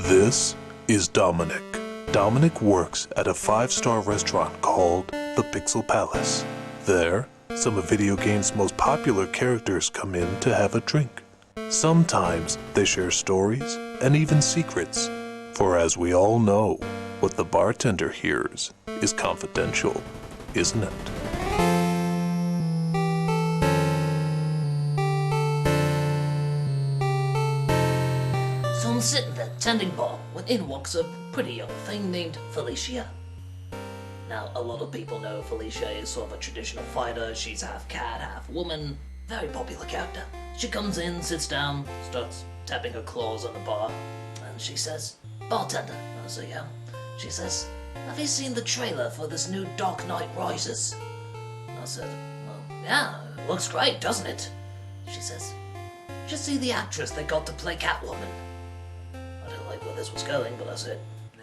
This is Dominic. Dominic works at a 5-star restaurant called the Pixel Palace. There, some of video games' most popular characters come in to have a drink. Sometimes they share stories and even secrets, for as we all know, what the bartender hears is confidential, isn't it? So I'm sitting there tending bar when in walks a pretty young thing named Felicia. Now, a lot of people know Felicia is sort of a traditional fighter. She's half cat, half woman. Very popular character. She comes in, sits down, starts tapping her claws on the bar, and she says, "Bartender." I say, "Yeah." She says, "Have you seen the trailer for this new Dark Knight Rises?" I said, "Well, yeah, it looks great, doesn't it?" She says, "Did you see the actress they got to play Catwoman?" I didn't like where this was going, but I said,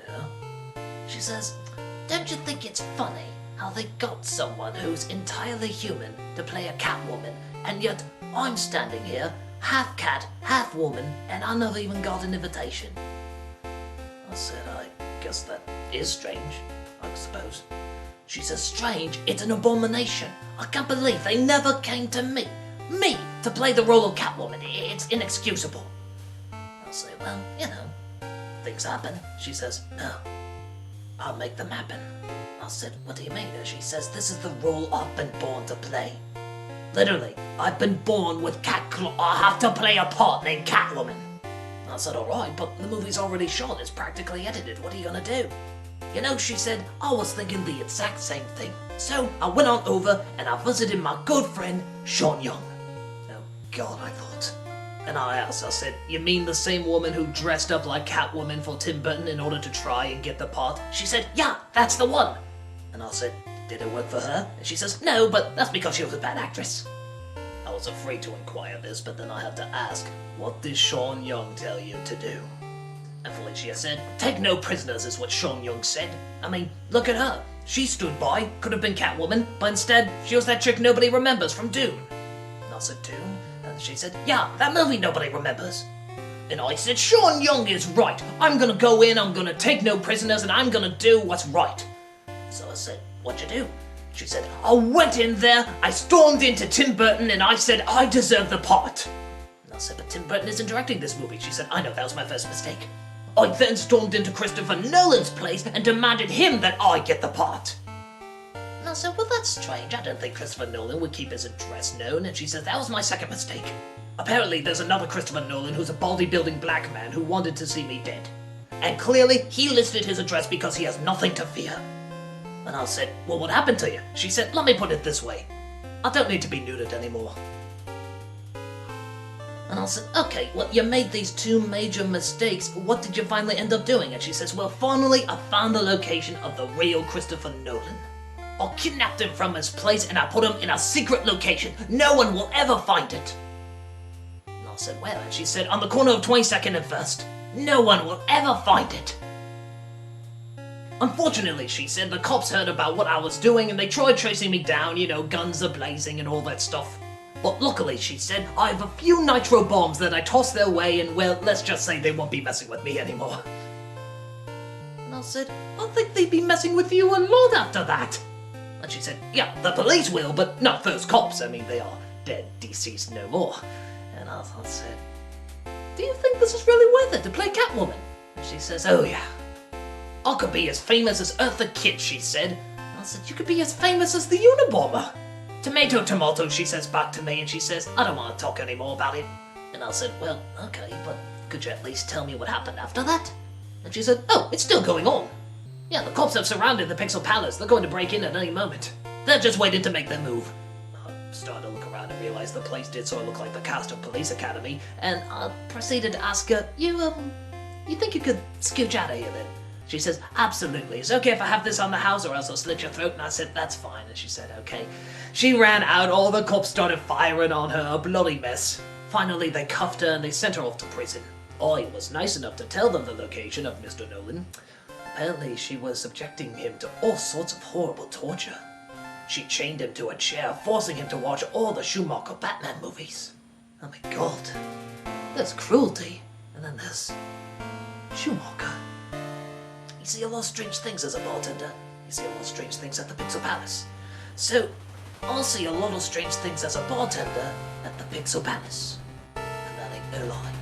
"Yeah." She says, "Don't you think it's funny how they got someone who's entirely human to play a Catwoman, and yet I'm standing here, half cat, half woman, and I never even got an invitation?" I said, "I guess that is strange, I suppose." She says, "Strange? It's an abomination. I can't believe they never came to me to play the role of Catwoman. It's inexcusable." I'll say, "Well, you know, things happen." She says, "No, I'll make them happen." I said, "What do you mean?" And she says, "This is the role I've been born to play. Literally, I've been born with cat claw. I have to play a part named Catwoman." I said, "Alright, but the movie's already shot. It's practically edited. What are you gonna do?" "You know," she said, "I was thinking the exact same thing. So I went on over and I visited my good friend, Sean Young." Oh God, I thought. And I asked, I said, "You mean the same woman who dressed up like Catwoman for Tim Burton in order to try and get the part?" She said, "Yeah, that's the one." And I said, "Did it work for her?" And she says, "No, but that's because she was a bad actress." I was afraid to inquire this, but then I had to ask, "What did Sean Young tell you to do?" And Felicia said, "Take no prisoners," is what Sean Young said. I mean, look at her. She stood by, could have been Catwoman, but instead, she was that chick nobody remembers from Doom. And I said, "Doom?" And she said, "Yeah, that movie nobody remembers." And I said, "Sean Young is right. I'm gonna go in, I'm gonna take no prisoners, and I'm gonna do what's right." So I said, "What'd you do?" She said, "I went in there, I stormed into Tim Burton, and I said I deserve the part." And I said, "But Tim Burton isn't directing this movie." She said, "I know, that was my first mistake." I then stormed into Christopher Nolan's place and demanded him that I get the part. And I said, "Well, that's strange. I don't think Christopher Nolan would keep his address known." And she says, "That was my second mistake. Apparently, there's another Christopher Nolan who's a baldy-building black man who wanted to see me dead. And clearly, he listed his address because he has nothing to fear." And I said, "Well, what happened to you?" She said, "Let me put it this way. I don't need to be neutered anymore." And I said, "Okay, well, you made these two major mistakes. What did you finally end up doing?" And she says, "Well, finally, I found the location of the real Christopher Nolan. I kidnapped him from his place and I put him in a secret location. No one will ever find it." And I said, "Where?" And she said, "On the corner of 22nd and 1st. No one will ever find it." Unfortunately, she said, the cops heard about what I was doing and they tried chasing me down, you know, guns a-blazing and all that stuff. But luckily, she said, I have a few nitro bombs that I tossed their way and, well, let's just say they won't be messing with me anymore." And I said, "I think they'd be messing with you a lot after that." And she said, "Yeah, the police will, but not those cops. I mean, they are dead, deceased, no more." And I said, "Do you think this is really worth it to play Catwoman?" And she says, "Oh yeah. I could be as famous as Eartha Kitt," she said. And I said, "You could be as famous as the Unabomber." "Tomato, tomato," she says back to me, and she says, "I don't want to talk anymore about it." And I said, "Well, okay, but could you at least tell me what happened after that?" And she said, "Oh, it's still going on. Yeah, the cops have surrounded the Pixel Palace. They're going to break in at any moment. They're just waiting to make their move." I started to look around and realized the place did sort of look like the cast of Police Academy, and I proceeded to ask her, you think you could scooch out of here then?" She says, "Absolutely. It's okay if I have this on the house or else I'll slit your throat." And I said, "That's fine." And she said, "Okay." She ran out, all the cops started firing on her, a bloody mess. Finally, they cuffed her and they sent her off to prison. I was nice enough to tell them the location of Mr. Nolan. Apparently, she was subjecting him to all sorts of horrible torture. She chained him to a chair, forcing him to watch all the Schumacher Batman movies. Oh my God. That's cruelty. And then then there's Schumacher. You see a lot of strange things as a bartender. You see a lot of strange things at the Pixel Palace. So, I'll see a lot of strange things as a bartender at the Pixel Palace. And that ain't no lie.